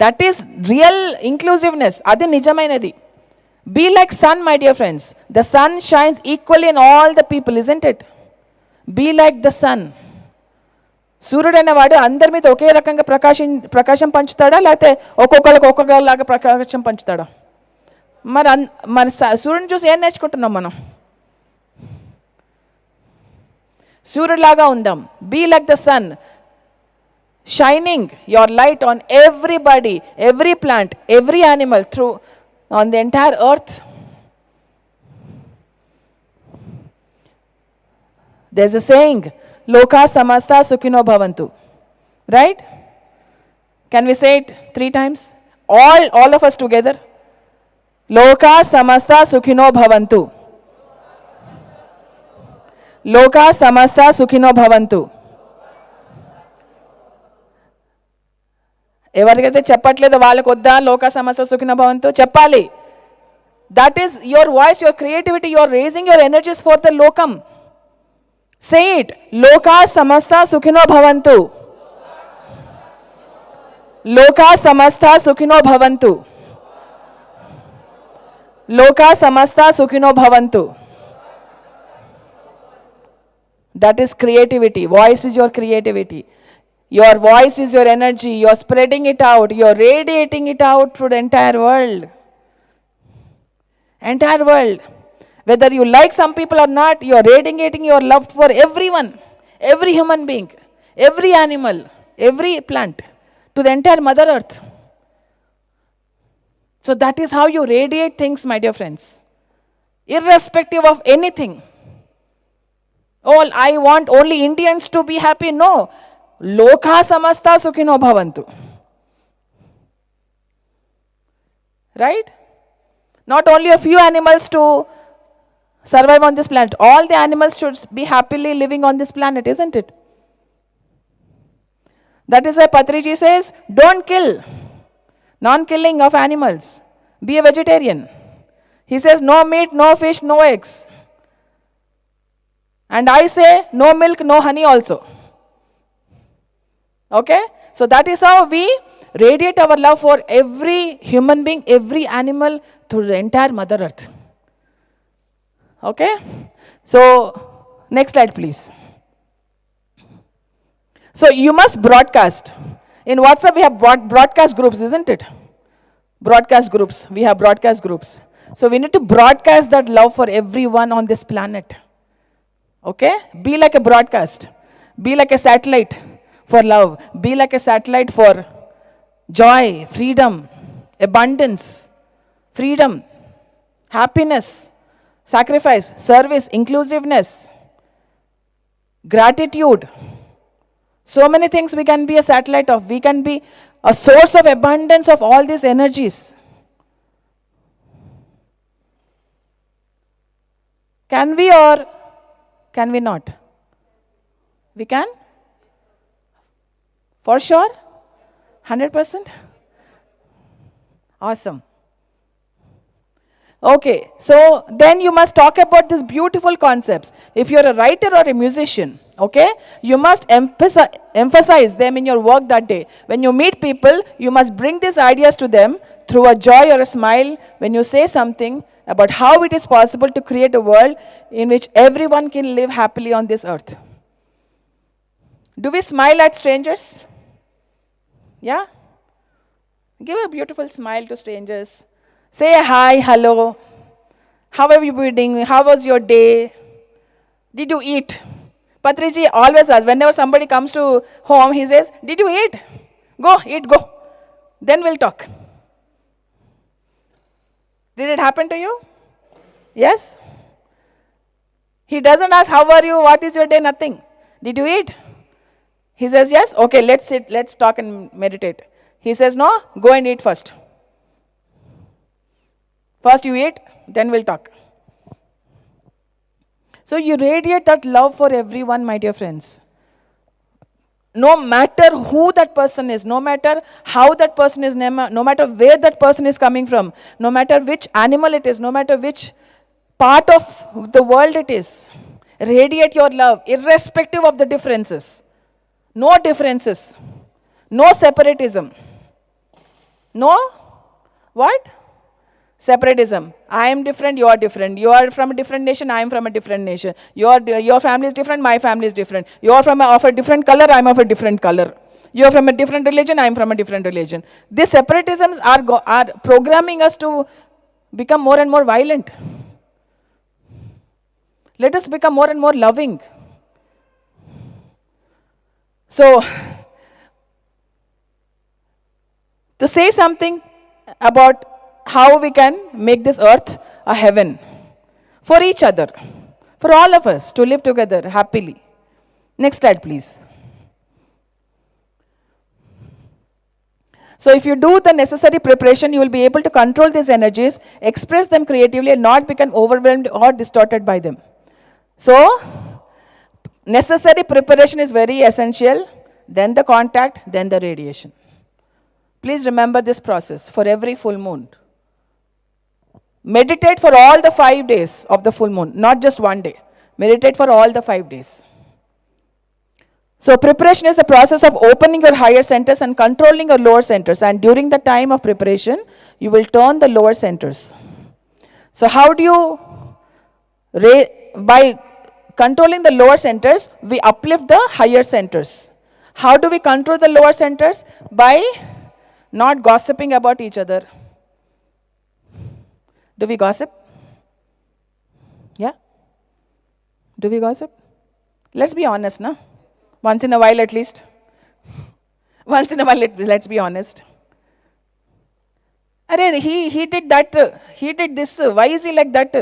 That is real inclusiveness. అది నిజమైనది. Be like sun, my dear friends. The sun shines equally in all the people, isn't it? Be like the sun. సూర్యుడు అనేవాడు అందరి మీద ఒకే రకంగా ప్రకాశం పంచుతాడా, లేకపోతే ఒక్కొక్కరికి ఒక్కొక్కలాగా ప్రకాశం పంచుతాడా? మరి సూర్యుని చూసి ఏం నేర్చుకుంటున్నాం మనం? సూర్యుడిలాగా ఉందాం. Be like the sun, shining your light on everybody, every plant, every animal, through on the entire earth. There's a saying, Loka samasta sukhino bhavantu. Right? Can we say it 3 times? All of us together. Loka samasta sukhino bhavantu. Loka samasta sukhino bhavantu. ఎవరికైతే చెప్పట్లేదో వాళ్ళకు వద్దా లోక సమస్త సుఖినో భవంతు? చెప్పాలి. That is your voice, your creativity. You are raising your energies for the lokam. Say it. Loka samasta sukhino bhavantu. Loka samasta sukhino bhavantu. Loka samasta sukhino bhavantu. That is creativity. Voice is your creativity. Your voice is your energy. You are spreading it out. You are radiating it out through the entire world. Entire world. Whether you like some people or not, you are radiating your love for everyone, every human being, every animal, every plant, to the entire Mother Earth. So that is how you radiate things, my dear friends. Irrespective of anything. Oh, I want only Indians to be happy. No. Loka samasta sukhino bhavantu. Right? Not only a few animals to survive on this planet. All the animals should be happily living on this planet, isn't it? That is why Patriji says, don't kill. Non-killing of animals. Be a vegetarian. He says, no meat, no fish, no eggs. And I say, no milk, no honey also. Okay? So that is how we radiate our love for every human being, every animal, through the entire Mother Earth. Okay? So, next slide please. So, you must broadcast. In WhatsApp we have broadcast groups, isn't it? Broadcast groups. We have broadcast groups. So, we need to broadcast that love for everyone on this planet. Okay? Be like a broadcast. Be like a satellite for love. Be like a satellite for joy, freedom, abundance, freedom, happiness, sacrifice, service, inclusiveness, gratitude. So many things we can be a satellite of. We can be a source of abundance of all these energies. Can we or can we not? We can? For sure? 100%? Awesome. Okay, so then you must talk about these beautiful concepts. If you're a writer or a musician, okay, you must emphasize them in your work that day. When you meet people, you must bring these ideas to them through a joy or a smile when you say something about how it is possible to create a world in which everyone can live happily on this earth. Do we smile at strangers? Yeah? Give a beautiful smile to strangers. Say hi, hello. How are you doing? How was your day? Did you eat? Patriji always asks, whenever somebody comes to home, he says, did you eat? Go, eat, go. Then we'll talk. Did it happen to you? Yes? He doesn't ask, how are you, what is your day, nothing. Did you eat? He says, yes, okay, let's sit, let's talk and meditate. He says, no, go and eat first. First you eat, then we'll talk. So you radiate that love for everyone, my dear friends. No matter who that person is, no matter how that person is, no matter where that person is coming from, no matter which animal it is, no matter which part of the world it is, radiate your love, irrespective of the differences. No differences. No separatism. No, what? Separatism. I am different, you are different. You are from a different nation, I am from a different nation. Your family is different, my family is different. You are of a different color, I am of a different color. You are from a different religion, I am from a different religion. These separatisms are programming us to become more and more violent. Let us become more and more loving. So, to say something about how we can make this earth a heaven for each other, for all of us to live together happily. Next slide, please. So if you do the necessary preparation, you will be able to control these energies, express them creatively, and not become overwhelmed or distorted by them. So, necessary preparation is very essential, then the contact, then the radiation. Please remember this process for every full moon. Meditate for all the 5 days of the full moon, not just one day. Meditate for all the 5 days. So preparation is the process of opening your higher centers and controlling your lower centers. And during the time of preparation, you will turn the lower centers. So how do you, by controlling the lower centers, we uplift the higher centers. How do we control the lower centers? By not gossiping about each other. Do we gossip? Yeah? Do we gossip? Let's be honest, no? Once in a while at least. Once in a while, let's be honest. Arey, he did that, he did this, why is he like that?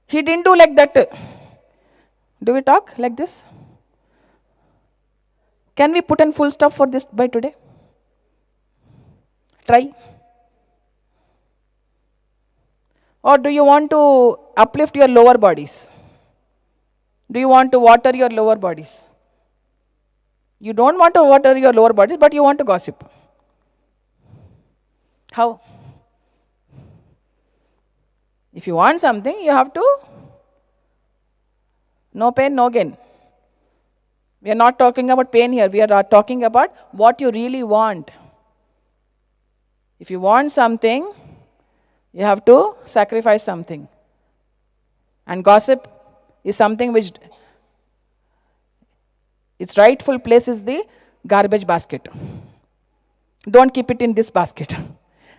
He didn't do like that. Do we talk like this? Can we put a full stop for this by today? Try. Or do you want to uplift your lower bodies? Do you want to water your lower bodies? You don't want to water your lower bodies, but you want to gossip. How? If you want something, you have to, no pain, no gain. We are not talking about pain here. We are talking about what you really want. If you want something, you have to sacrifice something. And gossip is something which its rightful place is the garbage basket. Don't keep it in this basket.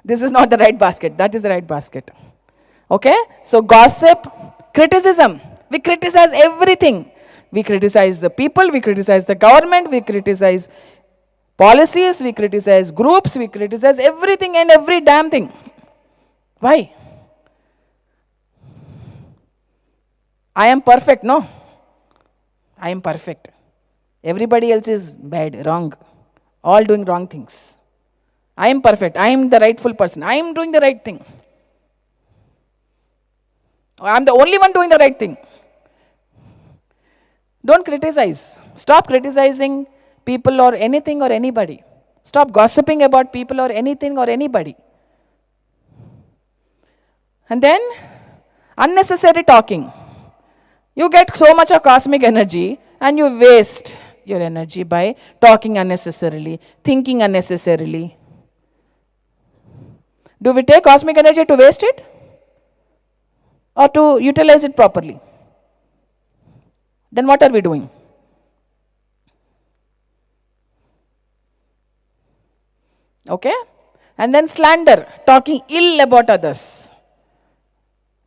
This is not the right basket. That is the right basket. Okay? So gossip, criticism. We criticize everything. We criticize the people, we criticize the government, we criticize policies, we criticize groups, we criticize everything and every damn thing. Why? I am perfect, no? I am perfect. Everybody else is bad, wrong. All doing wrong things. I am perfect. I am the rightful person. I am doing the right thing. I am the only one doing the right thing. Don't criticize. Stop criticizing people or anything or anybody. Stop gossiping about people or anything or anybody. And then, unnecessary talking. You get so much of cosmic energy and you waste your energy by talking unnecessarily, thinking unnecessarily. Do we take cosmic energy to waste it? Or to utilize it properly? Then what are we doing? Okay? And then slander, talking ill about others,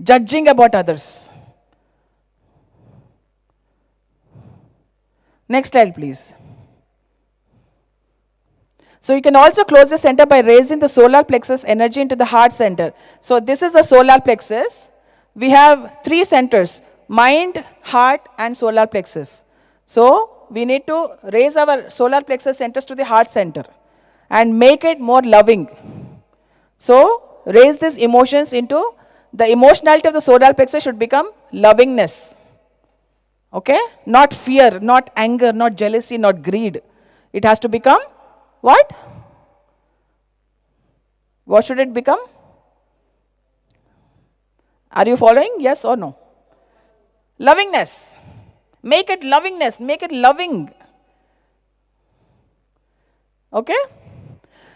judging about others. Next slide, please. So you can also close the center by raising the solar plexus energy into the heart center. So this is the solar plexus. We have 3 centers, mind, heart, and solar plexus. So we need to raise our solar plexus centers to the heart center and make it more loving. So raise these emotions into the emotionality of the solar plexus should become lovingness. Okay? Not fear, not anger, not jealousy, not greed. It has to become what? What should it become? Are you following? Yes or no? Lovingness. Make it lovingness. Make it loving. Okay?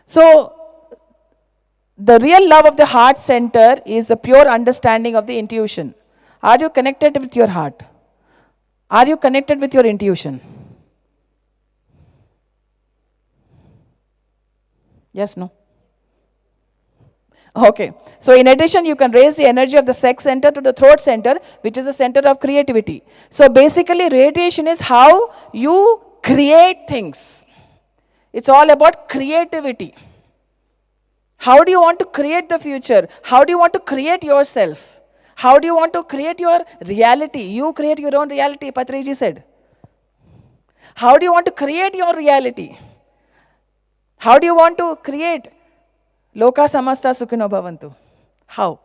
So, the real love of the heart center is the pure understanding of the intuition. Are you connected with your heart? Are you connected with your intuition? Yes, no? Okay. So in addition, you can raise the energy of the sex center to the throat center, which is the center of creativity. So basically, radiation is how you create things. It's all about creativity. How do you want to create the future? How do you want to create yourself? How do you want to create your reality? You create your own reality, Patriji said. How do you want to create your reality? How do you want to create Loka samasta sukhino bhavantu? How?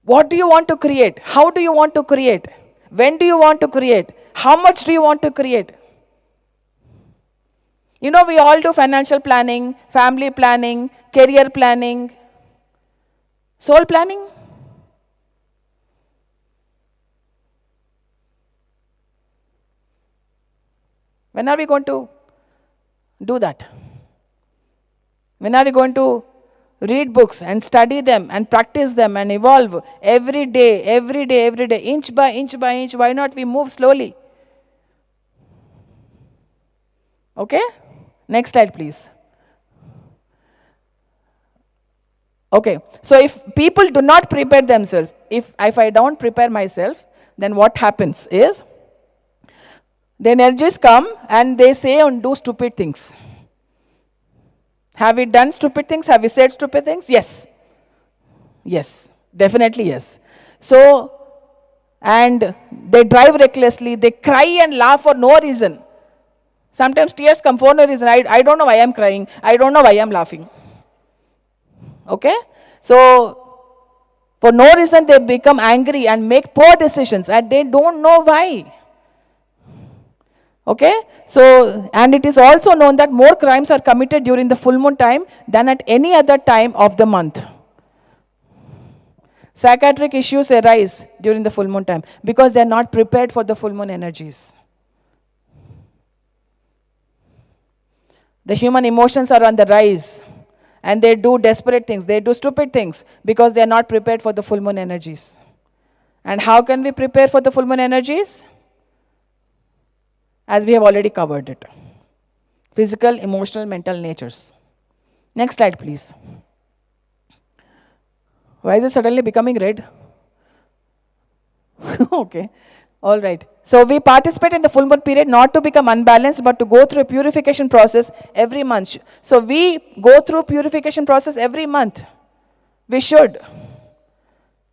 What do you want to create? How do you want to create? When do you want to create? How much do you want to create? You know, we all do financial planning, family planning, career planning, soul planning. When are we going to do that? When are we going to read books and study them and practice them and evolve every day, every day, every day, inch by inch by inch? Why not we move slowly? Okay? Next slide, please. Okay, so if people do not prepare themselves, if I don't prepare myself, then what happens is, the energies come and they say and do stupid things. Have we done stupid things? Have we said stupid things? Yes. Yes, definitely yes. So, and they drive recklessly, they cry and laugh for no reason. Sometimes tears come for no reason. I don't know why I'm crying. I don't know why I'm laughing. Okay? So, for no reason they become angry and make poor decisions and they don't know why. Okay? So, and it is also known that more crimes are committed during the full moon time than at any other time of the month. Psychiatric issues arise during the full moon time because they are not prepared for the full moon energies. The human emotions are on the rise and they do desperate things, they do stupid things because they are not prepared for the full moon energies. And how can we prepare for the full moon energies? As we have already covered it. Physical, emotional, mental natures. Next slide, please. Why is it suddenly becoming red? Okay. All right. So we participate in the full moon period not to become unbalanced, but to go through a purification process every month. So we go through purification process every month. We should.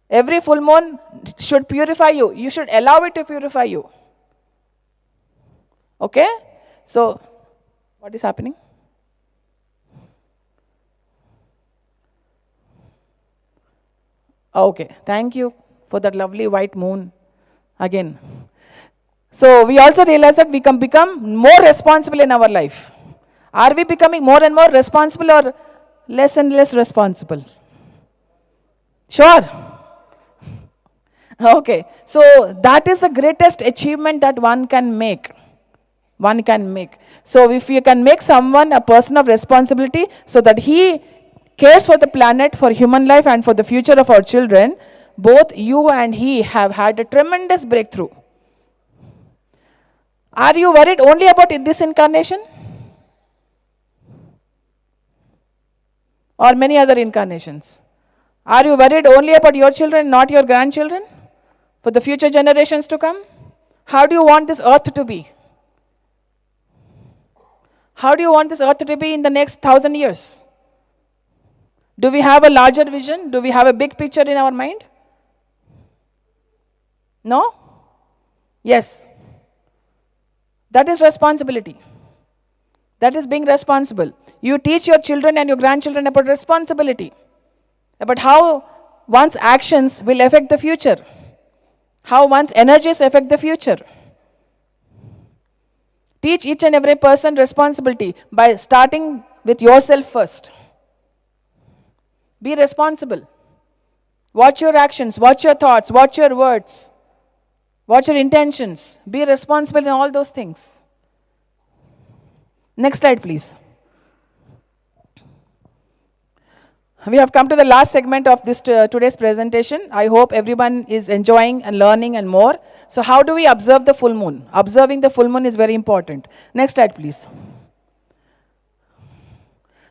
Every full moon should purify you. You should allow it to purify you. Okay? So, what is happening? Okay. Thank you for that lovely white moon again. So we also realize that we can become more responsible in our life. Are we becoming more and more responsible or less and less responsible? Sure. Okay. So that is the greatest achievement that one can make. One can make. So if you can make someone a person of responsibility so that he cares for the planet, for human life and for the future of our children, both you and he have had a tremendous breakthrough. Are you worried only about this incarnation? Or many other incarnations? Are you worried only about your children, not your grandchildren? For the future generations to come? How do you want this earth to be? How do you want this earth to be in the next 1,000 years? Do we have a larger vision? Do we have a big picture in our mind? No? Yes. That is responsibility. That is being responsible. You teach your children and your grandchildren about responsibility, about how one's actions will affect the future, how one's energies affect the future. Teach each and every person responsibility by starting with yourself first. Be responsible. Watch your actions, watch your thoughts, watch your words, watch your intentions. Be responsible in all those things. Next slide, please. We have come to the last segment of this today's presentation. I hope everyone is enjoying and learning and more. So how do we observe the full moon? Observing the full moon is very important. Next slide, please.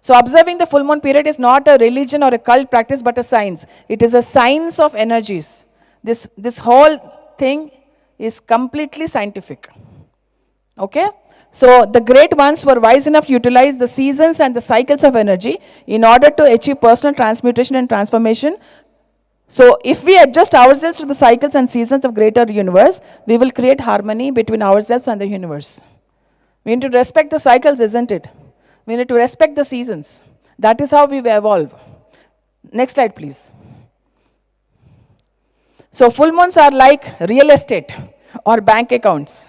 So observing the full moon period is not a religion or a cult practice, but a science. It is a science of energies. This whole thing is completely scientific. Okay? So the great ones were wise enough to utilize the seasons and the cycles of energy in order to achieve personal transmutation and transformation. So if we adjust ourselves to the cycles and seasons of greater universe, we will create harmony between ourselves and the universe. We need to respect the cycles, isn't it? We need to respect the seasons. That is how we evolve. Next slide, please. So full moons are like real estate or bank accounts.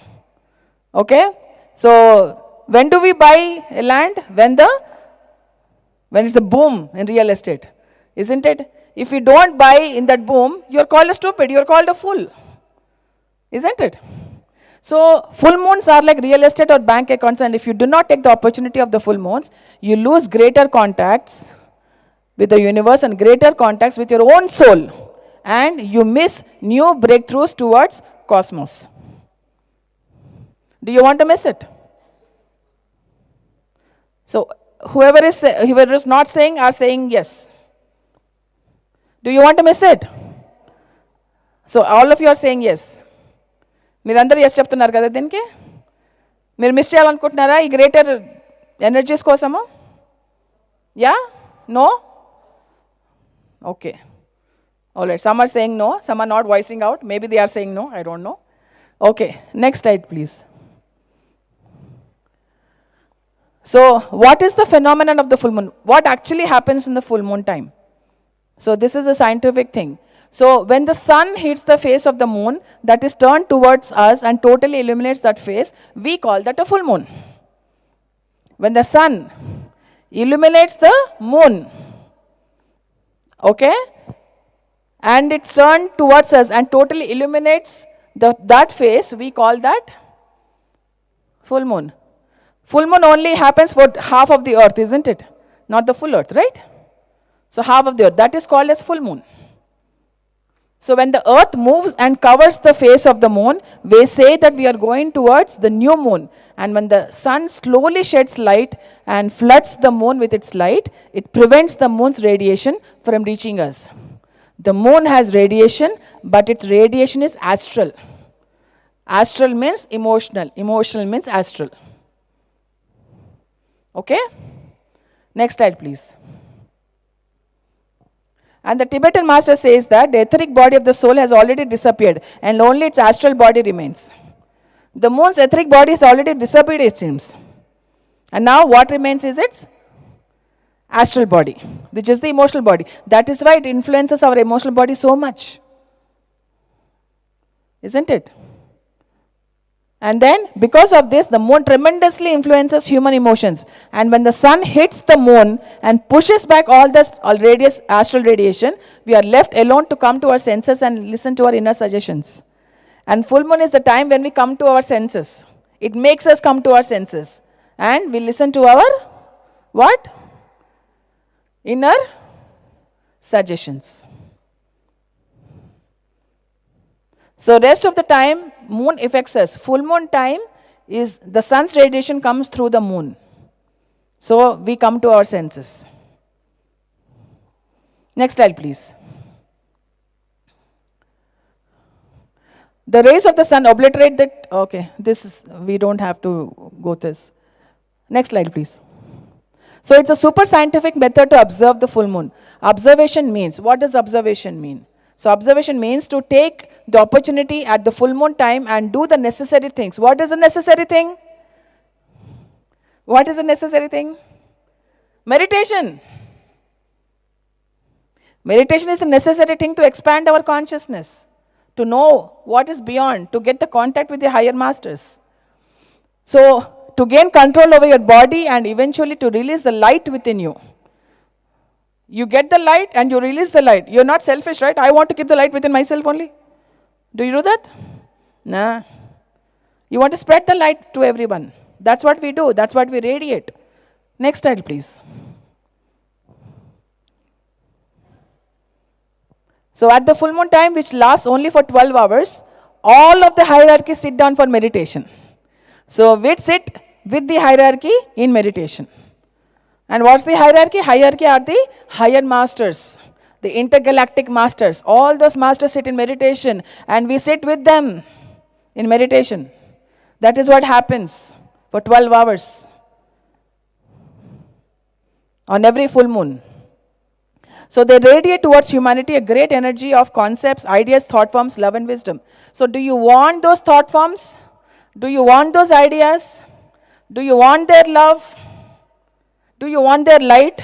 Okay? So when do we buy a land? When it's a boom in real estate, isn't it? If you don't buy in that boom, you're called a stupid, you're called a fool, isn't it? So full moons are like real estate or bank accounts, and if you do not take the opportunity of the full moons, you lose greater contacts with the universe and greater contacts with your own soul, and you miss new breakthroughs towards cosmos. Do you want to miss it? So whoever is not saying are saying yes. Do you want to miss it? So all of you are saying yes. మీరందరూ yes చెప్తున్నారు కదా దీనికి. మీరు miss చేయాలనుకుంటున్నారా ఈ greater energies కోసము? Yeah? No? Okay. All right, some are saying no, some are not voicing out. Maybe they are saying no, I don't know. Okay, next slide, please. So, what is the phenomenon of the full moon? What actually happens in the full moon time? So, this is a scientific thing. So, when the sun hits the face of the moon, that is turned towards us and totally illuminates that face, we call that a full moon. When the sun illuminates the moon, okay, and it's turned towards us and totally illuminates that face, we call that full moon. Full moon only happens for half of the earth, isn't it? Not the full earth, right? So half of the earth, that is called as full moon. So when the earth moves and covers the face of the moon, we say that we are going towards the new moon. And when the sun slowly sheds light and floods the moon with its light, it prevents the moon's radiation from reaching us. The moon has radiation, but its radiation is astral. Astral means emotional. Emotional means astral. Okay? Next slide, please. And the Tibetan master says that the etheric body of the soul has already disappeared and only its astral body remains. The moon's etheric body has already disappeared, it seems. And now what remains is its astral body, which is the emotional body. That is why it influences our emotional body so much. Isn't it? And then, because of this, the moon tremendously influences human emotions. And when the sun hits the moon and pushes back all this astral radiation, we are left alone to come to our senses and listen to our inner suggestions. And full moon is the time when we come to our senses. It makes us come to our senses. And we listen to our, what? Inner suggestions. So rest of the time, moon affects us. Full moon time is the sun's radiation comes through the moon. So we come to our senses. Next slide, please. The rays of the sun obliterate that. Okay, we don't have to go this. Next slide, please. So it's a super scientific method to observe the full moon. Observation means, what does observation mean? So observation means to take the opportunity at the full moon time and do the necessary things. What is the necessary thing? What is the necessary thing? Meditation. Meditation is a necessary thing to expand our consciousness, to know what is beyond, to get the contact with the higher masters. So, to gain control over your body and eventually to release the light within you. You get the light and you release the light. You're not selfish, right? I want to keep the light within myself only. Do you do that? Nah. You want to spread the light to everyone. That's what we do. That's what we radiate. Next slide, please. So at the full moon time, which lasts only for 12 hours, all of the hierarchy sit down for meditation. So we sit with the hierarchy in meditation. And what's the hierarchy? Hierarchy are the higher masters, the intergalactic masters. All those masters sit in meditation and we sit with them in meditation. That is what happens for 12 hours on every full moon. So they radiate towards humanity a great energy of concepts, ideas, thought forms, love and wisdom. So do you want those thought forms? Do you want those ideas? Do you want their love? Do you want their light?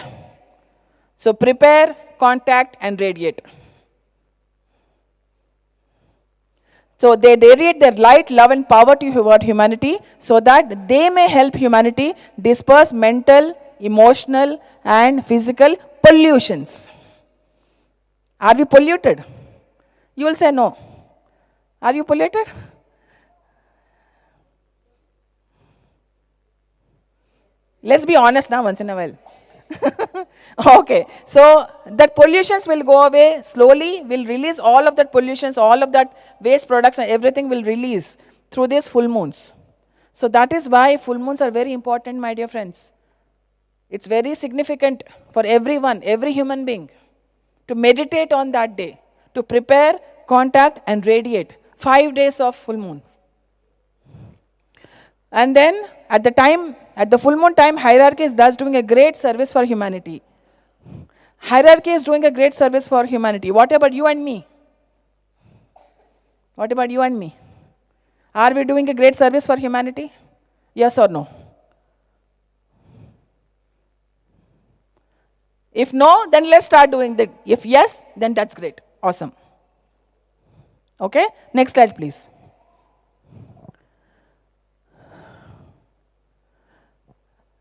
So prepare, contact and radiate. So they radiate their light, love and power toward humanity so that they may help humanity disperse mental, emotional and physical pollutions. Are we polluted? You will say no. Are you polluted? Let's be honest now once in a while. Okay, so that pollutions will go away slowly. We'll release all of that pollutions, all of that waste products and everything will release through these full moons. So that is why full moons are very important, my dear friends. It's very significant for everyone, every human being, to meditate on that day, to prepare, contact and radiate. 5 days of full moon. And then at the full moon time, hierarchy is thus doing a great service for humanity. Hierarchy is doing a great service for humanity. What about you and me? What about you and me? Are we doing a great service for humanity? Yes or no? If no, then let's start doing that. If yes, then that's great. Awesome. Okay? Next slide, please.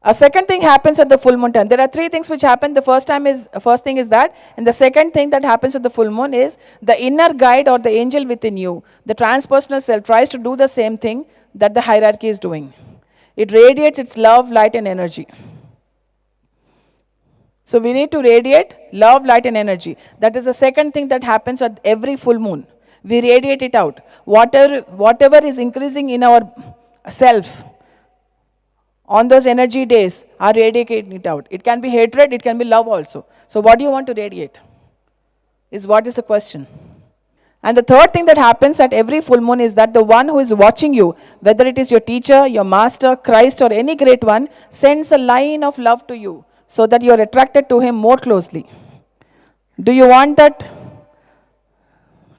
A second thing happens at the full moon time. There are 3 things which happen. The first thing is that, and the second thing that happens at the full moon is the inner guide or the angel within you, the transpersonal self, tries to do the same thing that the hierarchy is doing. It radiates its love, light, and energy. So we need to radiate love, light, and energy. That is the second thing that happens at every full moon. We radiate it out. Whatever is increasing in our self, on those energy days, are radiating it out. It can be hatred, it can be love also. So what do you want to radiate? Is what is the question. And the third thing that happens at every full moon is that the one who is watching you, whether it is your teacher, your master, Christ or any great one, sends a line of love to you so that you are attracted to him more closely. Do you want that?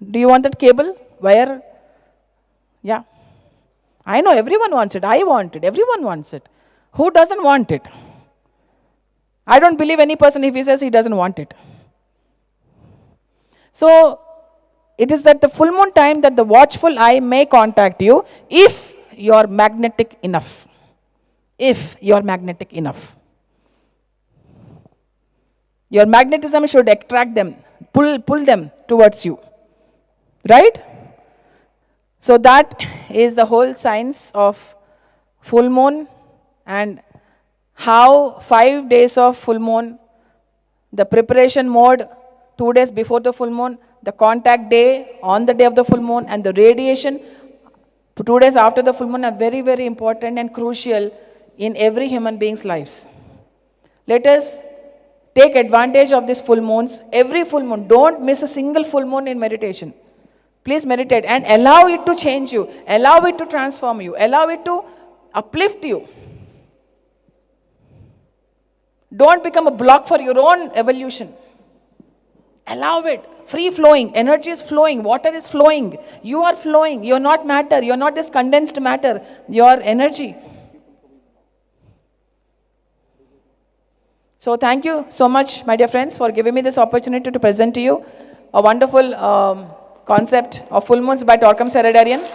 Do you want that cable? Wire? Yeah. I know everyone wants it. I want it. Everyone wants it. Who doesn't want it? I don't believe any person if he says he doesn't want it. So, it is that the full moon time that the watchful eye may contact you if you are magnetic enough. If you are magnetic enough. Your magnetism should attract them, pull them towards you. Right? So that is the whole science of full moon and how 5 days of full moon, the preparation mode 2 days before the full moon, the contact day on the day of the full moon and the radiation 2 days after the full moon are very, very important and crucial in every human being's lives. Let us take advantage of these full moons. Every full moon, don't miss a single full moon in meditation. Please meditate and allow it to change you, allow it to transform you, allow it to uplift you. Don't become a block for your own evolution. Allow it. Free flowing. Energy is flowing. Water is flowing. You are flowing. You are not matter. You are not this condensed matter. You are energy. So thank you so much, my dear friends, for giving me this opportunity to present to you a wonderful concept of full moons by Torkom Saraydarian.